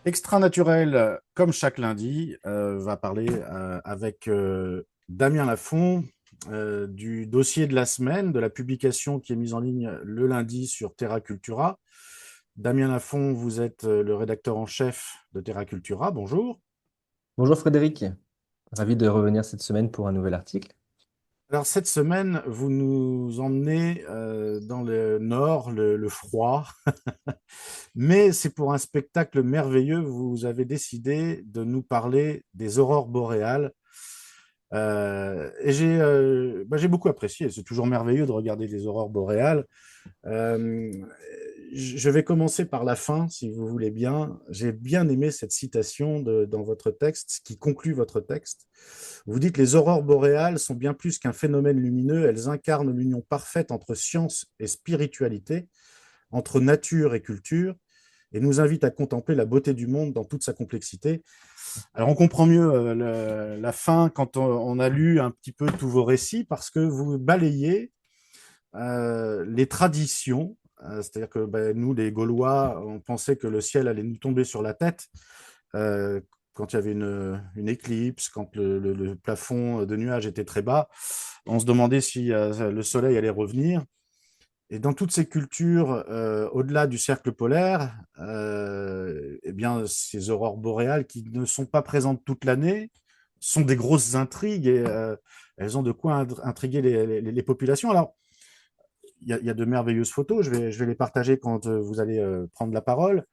Extra naturel, comme chaque lundi, va parler avec Damien Lafont du dossier de la semaine, de la publication qui est mise en ligne le lundi sur Terra Cultura. Damien Lafont, vous êtes le rédacteur en chef de Terra Cultura. Bonjour. Bonjour Frédéric, ravi de revenir cette semaine pour un nouvel article. Alors cette semaine, vous nous emmenez dans le nord, le froid, mais c'est pour un spectacle merveilleux. Vous avez décidé de nous parler des aurores boréales. Et j'ai beaucoup apprécié. C'est toujours merveilleux de regarder les aurores boréales. Euh, je vais commencer par la fin, si vous voulez bien. J'ai bien aimé cette citation dans votre texte, qui conclut votre texte. Vous dites: les aurores boréales sont bien plus qu'un phénomène lumineux. Elles incarnent l'union parfaite entre science et spiritualité, entre nature et culture, et nous invitent à contempler la beauté du monde dans toute sa complexité. Alors, on comprend mieux la fin quand on a lu un petit peu tous vos récits, parce que vous balayez les traditions. C'est-à-dire que nous, les Gaulois, on pensait que le ciel allait nous tomber sur la tête euh, quand il y avait une éclipse, quand le plafond de nuages était très bas. On se demandait si le soleil allait revenir. Et dans toutes ces cultures, au-delà du cercle polaire, eh bien, ces aurores boréales qui ne sont pas présentes toute l'année sont des grosses intrigues et elles ont de quoi intriguer les populations. Alors, il y a de merveilleuses photos, je vais les partager quand vous allez prendre la parole.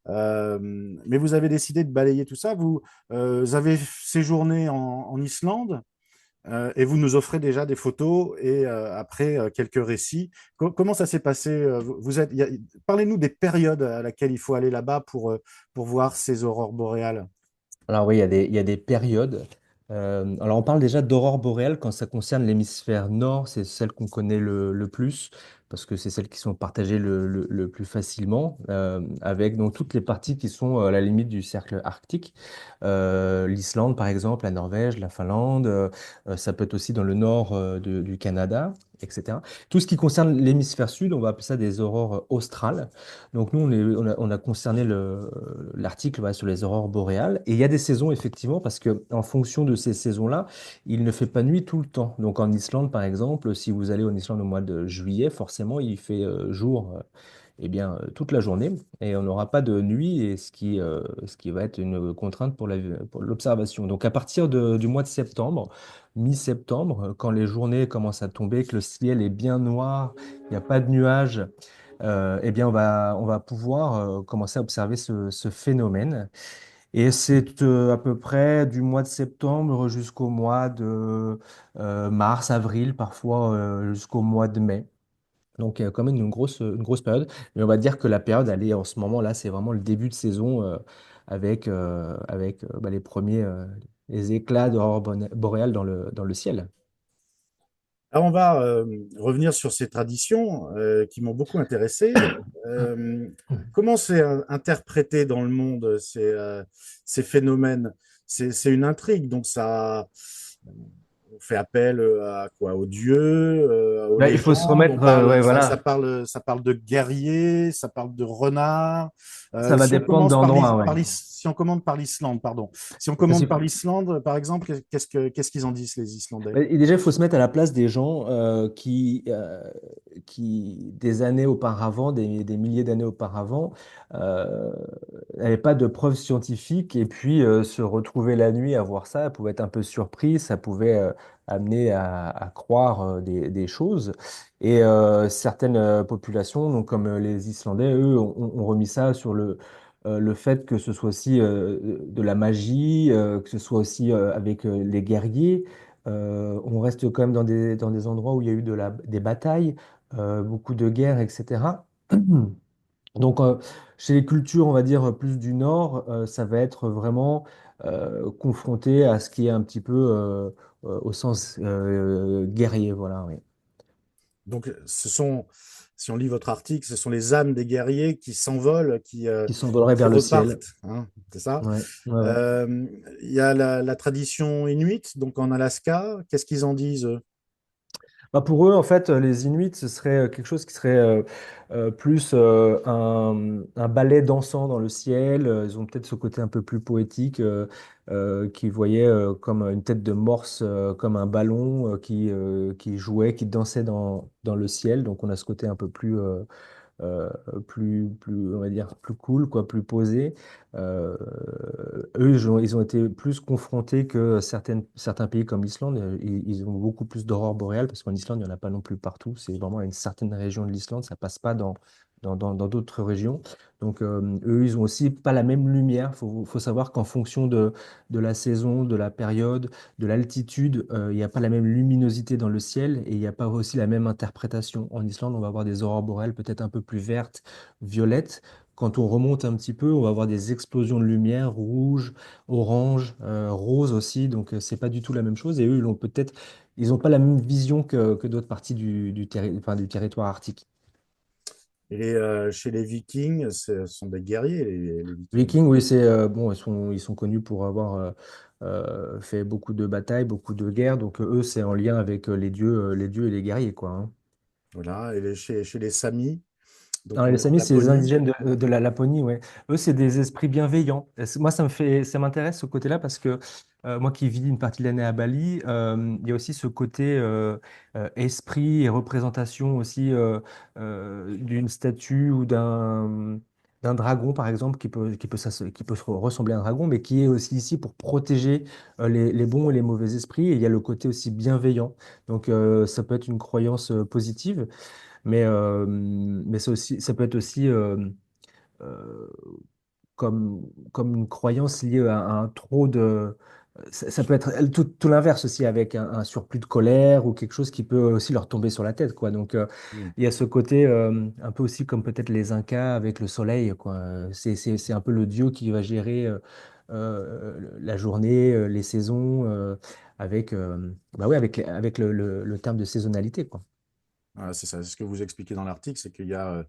Euh, mais vous avez décidé de balayer tout ça. Vous avez séjourné en Islande et vous nous offrez déjà des photos et après quelques récits. Comment ça s'est passé vous êtes, parlez-nous des périodes à laquelle il faut aller là-bas pour voir ces aurores boréales. Alors oui, il y a des périodes. Alors on parle déjà d'aurore boréale quand ça concerne l'hémisphère nord, c'est celle qu'on connaît le plus, parce que c'est celles qui sont partagées le plus facilement, avec donc toutes les parties qui sont à la limite du cercle arctique. L'Islande par exemple, la Norvège, la Finlande, ça peut être aussi dans le nord du Canada, etc. Tout ce qui concerne l'hémisphère sud, on va appeler ça des aurores australes. Donc nous, on a concerné l'article voilà, sur les aurores boréales. Et il y a des saisons, effectivement, parce que en fonction de ces saisons-là, il ne fait pas nuit tout le temps. Donc en Islande, par exemple, si vous allez en Islande au mois de juillet, forcément, il fait jour eh bien, toute la journée et on n'aura pas de nuit, et ce qui va être une contrainte pour l'observation. Donc à partir du mois de septembre, mi-septembre, quand les journées commencent à tomber, que le ciel est bien noir, il n'y a pas de nuages, eh bien, on va pouvoir commencer à observer ce phénomène. Et c'est à peu près du mois de septembre jusqu'au mois de mars, avril, parfois jusqu'au mois de mai. Donc, il y a quand même une grosse période. Mais on va dire que la période, elle est en ce moment-là, c'est vraiment le début de saison avec les premiers les éclats d'aurore boréale dans le ciel. Alors, on va revenir sur ces traditions qui m'ont beaucoup intéressé. Euh, Comment c'est interprété dans le monde ces phénomènes? C'est une intrigue, donc ça on fait appel à quoi? Aux dieux, aux Là, il faut se légendes. remettre, ouais, voilà. Ça parle de guerriers, ça parle de renards. Ça va Si on dépendre commence d'endroit, ouais. si on commande par l'Islande, pardon. Si on Parce commande que par l'Islande, par exemple, qu'est-ce qu'ils en disent les Islandais? Et déjà, il faut se mettre à la place des gens qui, des années auparavant, des milliers d'années auparavant, euh, n'avaient pas de preuves scientifiques, et puis se retrouver la nuit à voir ça, pouvait être un peu surpris, ça pouvait amener à croire des choses. Et certaines populations, donc comme les Islandais, eux, ont remis ça sur le fait que ce soit aussi de la magie, que ce soit aussi avec les guerriers. On reste quand même dans des endroits où il y a eu des batailles, beaucoup de guerres, etc. Donc, chez les cultures, on va dire, plus du Nord, ça va être vraiment confronté à ce qui est un petit peu au sens guerrier, voilà, oui. Donc, si on lit votre article, ce sont les âmes des guerriers qui s'envolent, Qui s'envoleraient qui vers le ciel. repartent, hein, c'est ça? Ouais, ouais, ouais. Il y a la tradition inuite, donc en Alaska. Qu'est-ce qu'ils en disent, eux? Bah, pour eux, en fait, les Inuits, ce serait quelque chose qui serait plus un ballet dansant dans le ciel. Ils ont peut-être ce côté un peu plus poétique qui voyait comme une tête de morse, comme un ballon qui jouait, qui dansait dans le ciel. Donc on a ce côté un peu euh, on va dire, plus cool, quoi, plus posé. Euh, Eux, ils ont été plus confrontés que certains pays comme l'Islande. Ils ont beaucoup plus d'aurores boréales parce qu'en Islande, il n'y en a pas non plus partout. C'est vraiment une certaine région de l'Islande. Ça passe pas dans d'autres régions. Donc, eux, ils ont aussi pas la même lumière. Faut savoir qu'en fonction de la saison, de la période, de l'altitude, il n'y a pas la même luminosité dans le ciel et il n'y a pas aussi la même interprétation. En Islande, on va avoir des aurores boréales peut-être un peu plus vertes, violettes. Quand on remonte un petit peu, on va avoir des explosions de lumière, rouge, orange, rose aussi. Donc, c'est pas du tout la même chose. Et eux, ils n'ont pas la même vision que d'autres parties enfin, du territoire arctique. Et chez les Vikings, ce sont des guerriers, les Vikings. Vikings, oui, c'est bon, ils sont connus pour avoir fait beaucoup de batailles, beaucoup de guerres. Donc, eux, c'est en lien avec les dieux et les guerriers, quoi, hein. Voilà. Et chez les Samis, Non, donc les Samis, c'est les Laponie. indigènes de la Laponie, ouais. Eux, c'est des esprits bienveillants. Moi, ça m'intéresse ce côté-là parce que moi qui vis une partie de l'année à Bali, il y a aussi ce côté esprit et représentation aussi d'une statue ou d'un dragon, par exemple, qui peut ressembler à un dragon, mais qui est aussi ici pour protéger les bons et les mauvais esprits. Et il y a le côté aussi bienveillant. Donc, ça peut être une croyance positive. Mais ça peut être aussi euh, comme une croyance liée à un trop de. Ça peut être tout l'inverse aussi avec un surplus de colère ou quelque chose qui peut aussi leur tomber sur la tête, quoi. Donc, Hmm. il y a ce côté un peu aussi comme peut-être les Incas avec le soleil, quoi. C'est un peu le dieu qui va gérer la journée, les saisons, bah ouais, avec le terme de saisonnalité, quoi. Voilà, c'est ça. C'est ce que vous expliquez dans l'article, c'est qu'il y a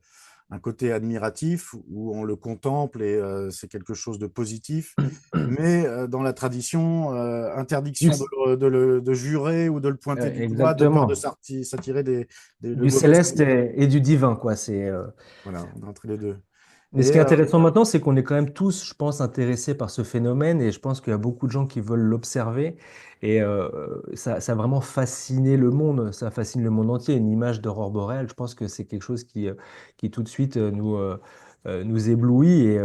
un côté admiratif où on le contemple et c'est quelque chose de positif. Mais dans la tradition, interdiction de jurer ou de le pointer du doigt de peur de Exactement. s'attirer de Du mauvais céleste esprits. et du divin, quoi. Voilà, on est entre les deux. Mais ce Et qui est intéressant maintenant, c'est qu'on est quand même tous, je pense, intéressés par ce phénomène et je pense qu'il y a beaucoup de gens qui veulent l'observer et ça a vraiment fasciné le monde, ça fascine le monde entier. Une image d'aurore boréale, je pense que c'est quelque chose qui tout de suite nous éblouit et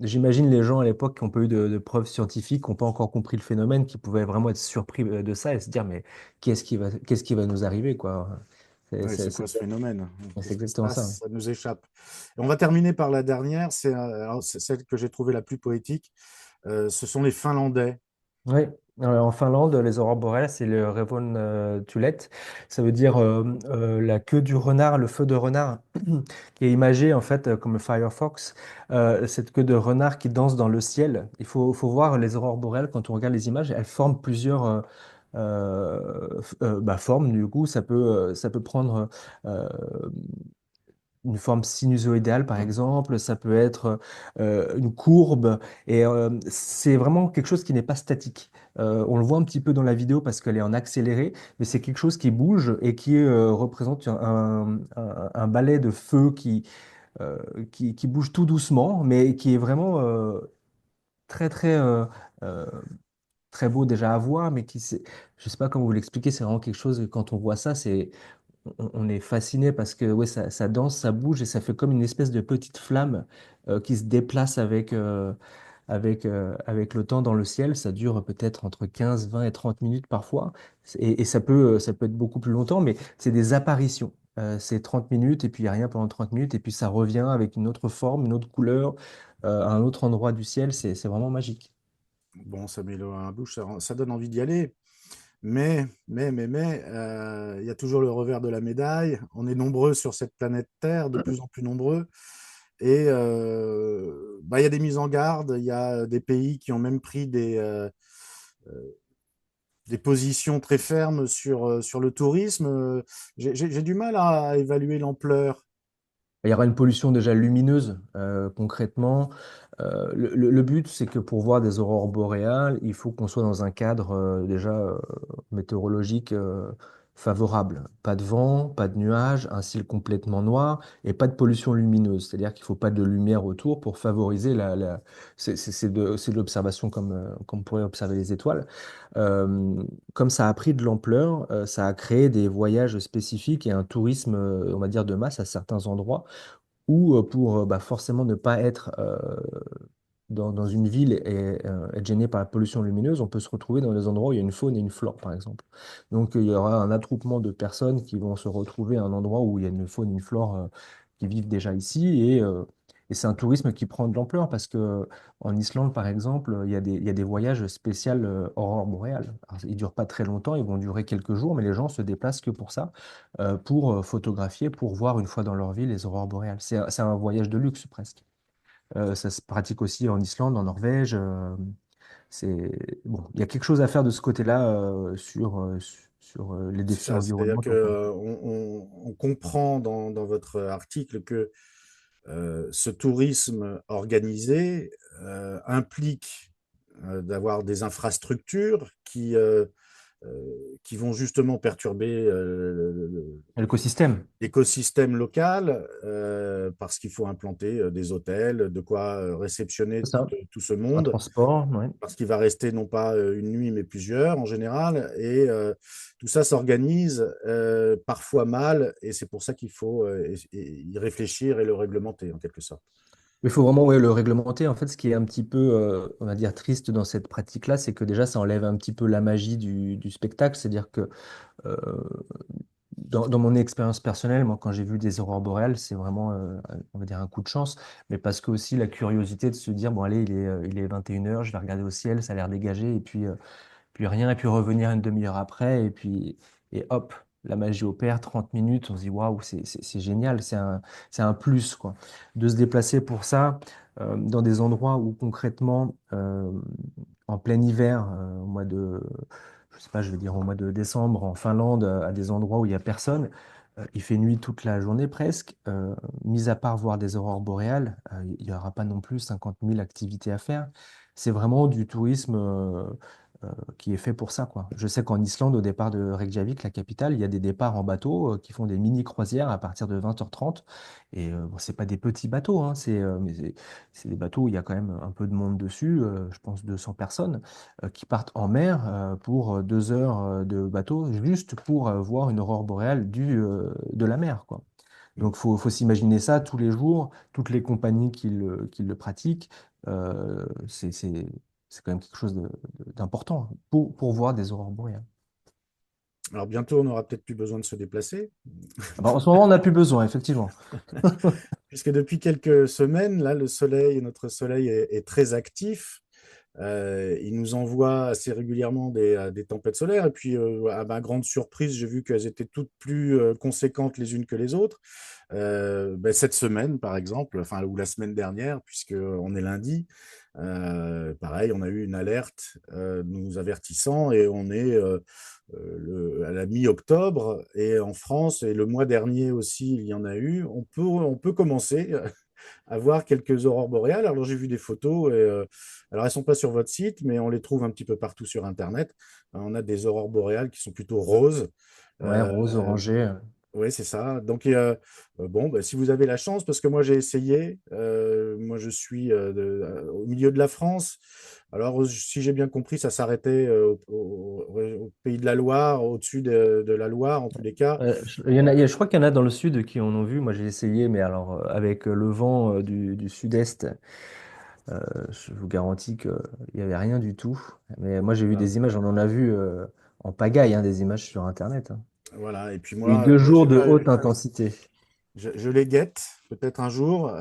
j'imagine les gens à l'époque qui n'ont pas eu de preuves scientifiques, qui n'ont pas encore compris le phénomène, qui pouvaient vraiment être surpris de ça et se dire, mais qu'est-ce qui va nous arriver, quoi? C'est ouais, c'est- c'est quoi c'est- ce phénomène? c'est Qu'est-ce qui se exactement ça. passe? Ça nous échappe. Et on va terminer par la dernière, alors, c'est celle que j'ai trouvée la plus poétique. Ce sont les Finlandais. Oui, en Finlande, les aurores boréales, c'est le Revontulet. Ça veut dire la queue du renard, le feu de renard, qui est imagé en fait comme le Firefox, cette queue de renard qui danse dans le ciel. Il faut voir les aurores boréales, quand on regarde les images, elles forment plusieurs formes. Du coup, ça peut prendre euh, une forme sinusoïdale, par exemple, ça peut être une courbe, et c'est vraiment quelque chose qui n'est pas statique. On le voit un petit peu dans la vidéo parce qu'elle est en accéléré, mais c'est quelque chose qui bouge et qui représente un balai de feu euh, qui bouge tout doucement, mais qui est vraiment très, très, euh, très beau déjà à voir, mais je sais pas comment vous l'expliquer, c'est vraiment quelque chose, quand on voit ça, on est fasciné parce que ouais, ça danse, ça bouge et ça fait comme une espèce de petite flamme qui se déplace avec le temps dans le ciel. Ça dure peut-être entre 15, 20 et 30 minutes parfois. Et ça peut être beaucoup plus longtemps, mais c'est des apparitions. C'est 30 minutes et puis il n'y a rien pendant 30 minutes et puis ça revient avec une autre forme, une autre couleur, à un autre endroit du ciel. C'est vraiment magique. Bon, ça met l'eau à la bouche, ça donne envie d'y aller. Mais, il y a toujours le revers de la médaille. On est nombreux sur cette planète Terre, de plus en plus nombreux. Et bah, il y a des mises en garde. Il y a des pays qui ont même pris des positions très fermes sur le tourisme. J'ai du mal à évaluer l'ampleur. Il y aura une pollution déjà lumineuse, concrètement. Le but, c'est que pour voir des aurores boréales, il faut qu'on soit dans un cadre déjà météorologique favorable. Pas de vent, pas de nuages, un ciel complètement noir et pas de pollution lumineuse. C'est-à-dire qu'il ne faut pas de lumière autour pour favoriser c'est de l'observation comme on pourrait observer les étoiles. Euh, Comme ça a pris de l'ampleur, ça a créé des voyages spécifiques et un tourisme, on va dire, de masse à certains endroits où, pour bah, forcément ne pas être dans une ville et être gêné par la pollution lumineuse, on peut se retrouver dans des endroits où il y a une faune et une flore, par exemple. Donc, il y aura un attroupement de personnes qui vont se retrouver à un endroit où il y a une faune et une flore qui vivent déjà ici. Et c'est un tourisme qui prend de l'ampleur parce que en Islande, par exemple, il y a des voyages spéciaux aurore boréale. Alors, ils ne durent pas très longtemps, ils vont durer quelques jours, mais les gens se déplacent que pour ça, pour photographier, pour voir une fois dans leur vie les aurores boréales. C'est un voyage de luxe presque. Ça se pratique aussi en Islande, en Norvège. C'est bon, il y a quelque chose à faire de ce côté-là sur les C'est défis ça, c'est-à-dire que environnementaux, quoi. on comprend dans votre article que ce tourisme organisé implique d'avoir des infrastructures qui vont justement perturber L'écosystème, l'écosystème local parce qu'il faut implanter des hôtels, de quoi réceptionner c'est ça. tout ce Un monde, transport, ouais. parce qu'il va rester non pas une nuit, mais plusieurs en général. Et tout ça s'organise parfois mal, et c'est pour ça qu'il faut y réfléchir et le réglementer en quelque sorte. Il faut vraiment ouais, le réglementer. En fait, ce qui est un petit peu, on va dire, triste dans cette pratique-là, c'est que déjà, ça enlève un petit peu la magie du spectacle. C'est-à-dire que euh, dans mon expérience personnelle, moi, quand j'ai vu des aurores boréales, c'est vraiment, on va dire, un coup de chance, mais parce que aussi la curiosité de se dire, bon, allez, il est 21 heures, je vais regarder au ciel, ça a l'air dégagé, et puis rien, et puis revenir une demi-heure après, et hop, la magie opère, 30 minutes, on se dit, waouh, c'est génial, c'est un plus, quoi. De se déplacer pour ça, dans des endroits où concrètement, en plein hiver, au mois de, je sais pas, je vais dire au mois de décembre, en Finlande, à des endroits où il n'y a personne, il fait nuit toute la journée presque, mis à part voir des aurores boréales, il n'y aura pas non plus 50 000 activités à faire. C'est vraiment du tourisme qui est fait pour ça, quoi. Je sais qu'en Islande, au départ de Reykjavik, la capitale, il y a des départs en bateau qui font des mini-croisières à partir de 20h30. Et bon, c'est pas des petits bateaux, hein, c'est des bateaux où il y a quand même un peu de monde dessus, je pense 200 personnes, qui partent en mer pour 2 heures de bateau, juste pour voir une aurore boréale de la mer, quoi. Donc, faut s'imaginer ça tous les jours, toutes les compagnies qui le pratiquent. euh, c'est, c'est, c'est quand même quelque chose d'important pour voir des aurores boréales. Alors bientôt, on n'aura peut-être plus besoin de se déplacer, Ah bah, en ce moment, on n'a plus besoin, effectivement. puisque depuis quelques semaines, là, notre soleil est très actif. Il nous envoie assez régulièrement des tempêtes solaires. Et puis, à ma grande surprise, j'ai vu qu'elles étaient toutes plus conséquentes les unes que les autres. Ben, cette semaine, par exemple, enfin, ou la semaine dernière, puisqu'on est lundi, pareil, on a eu une alerte nous avertissant et on est à la mi-octobre. Et en France, et le mois dernier aussi, il y en a eu. On peut commencer à voir quelques aurores boréales. Alors, j'ai vu des photos. Alors, elles ne sont pas sur votre site, mais on les trouve un petit peu partout sur Internet. On a des aurores boréales qui sont plutôt roses. Ouais, Euh, rose, orangé. oui, c'est ça. Donc, bon, bah, si vous avez la chance, parce que moi, j'ai essayé. Moi, je suis au milieu de la France. Alors, si j'ai bien compris, ça s'arrêtait au pays de la Loire, au-dessus de la Loire, en tous les cas. Je crois qu'il y en a dans le sud qui en ont vu. Moi, j'ai essayé, mais alors, avec le vent du sud-est, je vous garantis qu'il n'y avait rien du tout. Mais moi, j'ai vu Voilà. des images, on en a vu en pagaille, hein, des images sur Internet, hein. Voilà. Et puis Et moi, 2 jours j'ai de pas haute eu. intensité. Je les guette peut-être un jour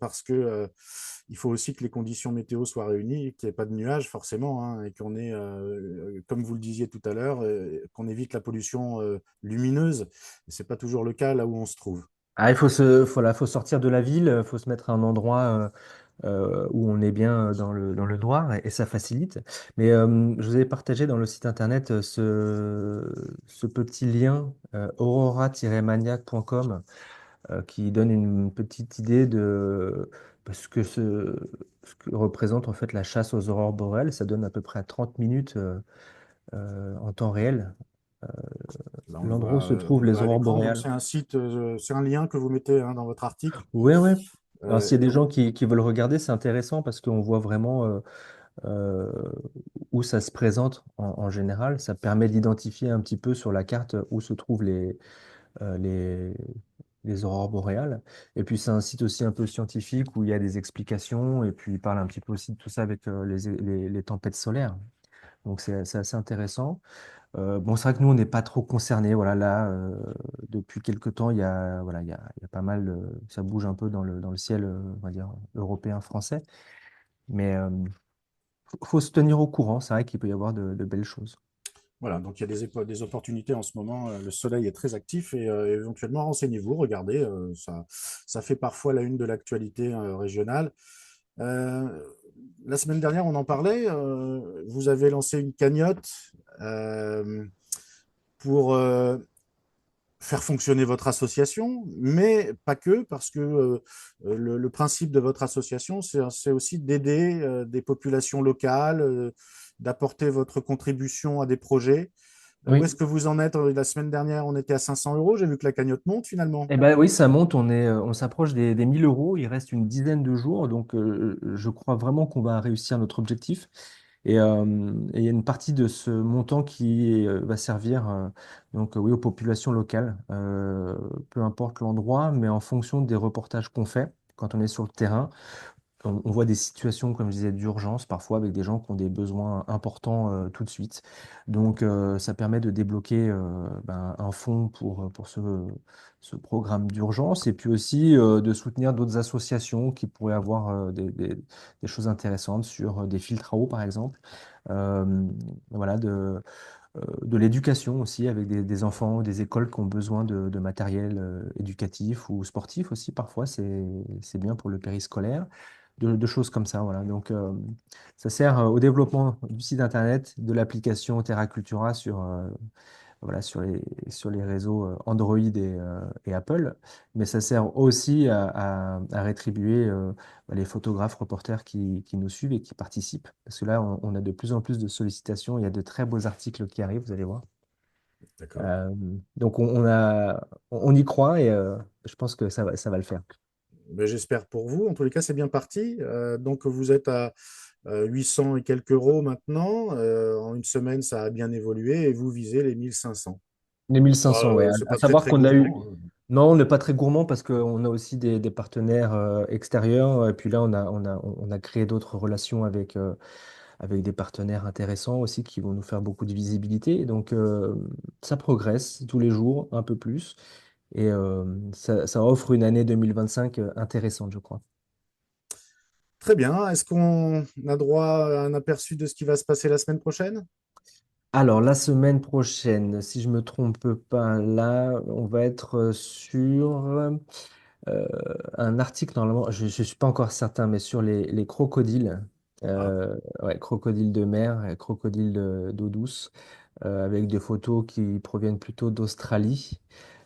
parce que il faut aussi que les conditions météo soient réunies, qu'il n'y ait pas de nuages forcément, hein, et qu'on ait, comme vous le disiez tout à l'heure, qu'on évite la pollution lumineuse. Et c'est pas toujours le cas là où on se trouve. Ah, là, faut sortir de la ville, faut se mettre à un endroit où on est bien dans le noir et ça facilite. Mais je vous ai partagé dans le site internet ce petit lien aurora-maniac.com qui donne une petite idée de ce que représente en fait la chasse aux aurores boréales. Ça donne à peu près à 30 minutes en temps réel. Là, on le l'endroit où voit, se on trouvent le les voit à aurores l'écran. Donc, boréales. c'est un site, c'est un lien que vous mettez hein, dans votre article. Ouais, ouais. Alors, s'il y a des Et gens qui veulent regarder, c'est intéressant parce qu'on voit vraiment euh, où ça se présente en général. Ça permet d'identifier un petit peu sur la carte où se trouvent euh, les, les aurores boréales. Et puis, c'est un site aussi un peu scientifique où il y a des explications et puis il parle un petit peu aussi de tout ça avec les tempêtes solaires. Donc, c'est assez intéressant. Bon, c'est vrai que nous, on n'est pas trop concernés. Voilà, là, depuis quelque temps, voilà, il y a pas mal, ça bouge un peu dans le ciel, on va dire, européen, français. Mais faut se tenir au courant. C'est vrai qu'il peut y avoir de belles choses. voilà, donc il y a des opportunités en ce moment. Le soleil est très actif et éventuellement renseignez-vous, regardez, ça fait parfois la une de l'actualité régionale. Euh, la semaine dernière, on en parlait. Vous avez lancé une cagnotte euh, pour faire fonctionner votre association, mais pas que, parce que le principe de votre association, c'est aussi d'aider des populations locales, d'apporter votre contribution à des projets. Où est-ce Oui. que vous en êtes? La semaine dernière, on était à 500 euros. J'ai vu que la cagnotte monte finalement. Eh ben oui, ça monte. On s'approche des 1000 euros. Il reste une dizaine de jours. Donc, je crois vraiment qu'on va réussir notre objectif. Et il y a une partie de ce montant qui va servir donc, oui, aux populations locales, peu importe l'endroit, mais en fonction des reportages qu'on fait quand on est sur le terrain. On voit des situations, comme je disais, d'urgence, parfois avec des gens qui ont des besoins importants tout de suite. Donc, ça permet de débloquer ben, un fonds pour ce programme d'urgence et puis aussi de soutenir d'autres associations qui pourraient avoir des choses intéressantes sur des filtres à eau, par exemple. Euh, voilà, de l'éducation aussi avec des enfants, des écoles qui ont besoin de matériel éducatif ou sportif aussi, parfois, c'est bien pour le périscolaire de choses comme ça. Voilà. Donc, ça sert au développement du site internet, de l'application Terra Cultura voilà, sur les réseaux Android et Apple, mais ça sert aussi à rétribuer les photographes, reporters qui nous suivent et qui participent. Parce que là, on a de plus en plus de sollicitations, il y a de très beaux articles qui arrivent, vous allez voir. D'accord. Euh, donc, on y croit et je pense que ça va le faire. Ben, j'espère pour vous. En tous les cas, c'est bien parti. Donc, vous êtes à 800 et quelques euros maintenant. En une semaine, ça a bien évolué et vous visez les 1500. Les 1500, ouais. C'est À pas très, savoir très qu'on a eu. gourmand. Non, on n'est pas très gourmand parce qu'on a aussi des partenaires extérieurs. Et puis là, on a créé d'autres relations avec des partenaires intéressants aussi qui vont nous faire beaucoup de visibilité. Donc, ça progresse tous les jours, un peu plus. Et ça offre une année 2025 intéressante, je crois. Très bien. Est-ce qu'on a droit à un aperçu de ce qui va se passer la semaine prochaine? Alors, la semaine prochaine, si je me trompe pas, là, on va être sur un article, normalement, je ne suis pas encore certain, mais sur les crocodiles, Ah, ouais, crocodiles de mer et crocodiles d'eau douce, avec des photos qui proviennent plutôt d'Australie.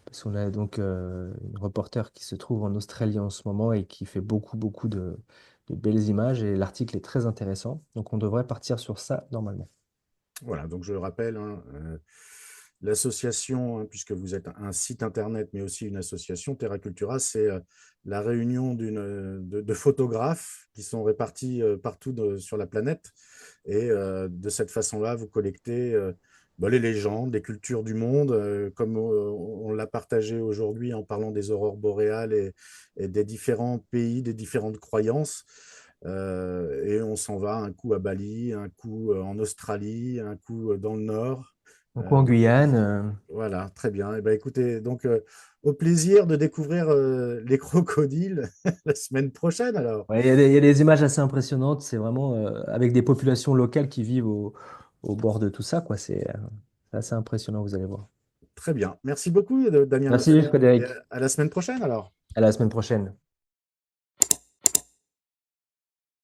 Parce qu'on a donc une reporter qui se trouve en Australie en ce moment et qui fait beaucoup de belles images. Et l'article est très intéressant. Donc, on devrait partir sur ça normalement. voilà. Donc, je le rappelle, hein, l'association, hein, puisque vous êtes un site internet, mais aussi une association, Terra Cultura, c'est la réunion de photographes qui sont répartis partout sur la planète. Et de cette façon-là, vous collectez bah, les légendes, les cultures du monde, comme on l'a partagé aujourd'hui en parlant des aurores boréales et des différents pays, des différentes croyances. Et on s'en va un coup à Bali, un coup en Australie, un coup dans le nord. Donc, en Donc Guyane, voilà, très bien. Et ben, écoutez, donc au plaisir de découvrir les crocodiles la semaine prochaine alors. ouais, il y a des images assez impressionnantes. C'est vraiment avec des populations locales qui vivent au bord de tout ça, quoi. C'est assez impressionnant, vous allez voir. Très bien. Merci beaucoup, Damien. Merci, Et Frédéric. à la semaine prochaine alors. À la semaine prochaine.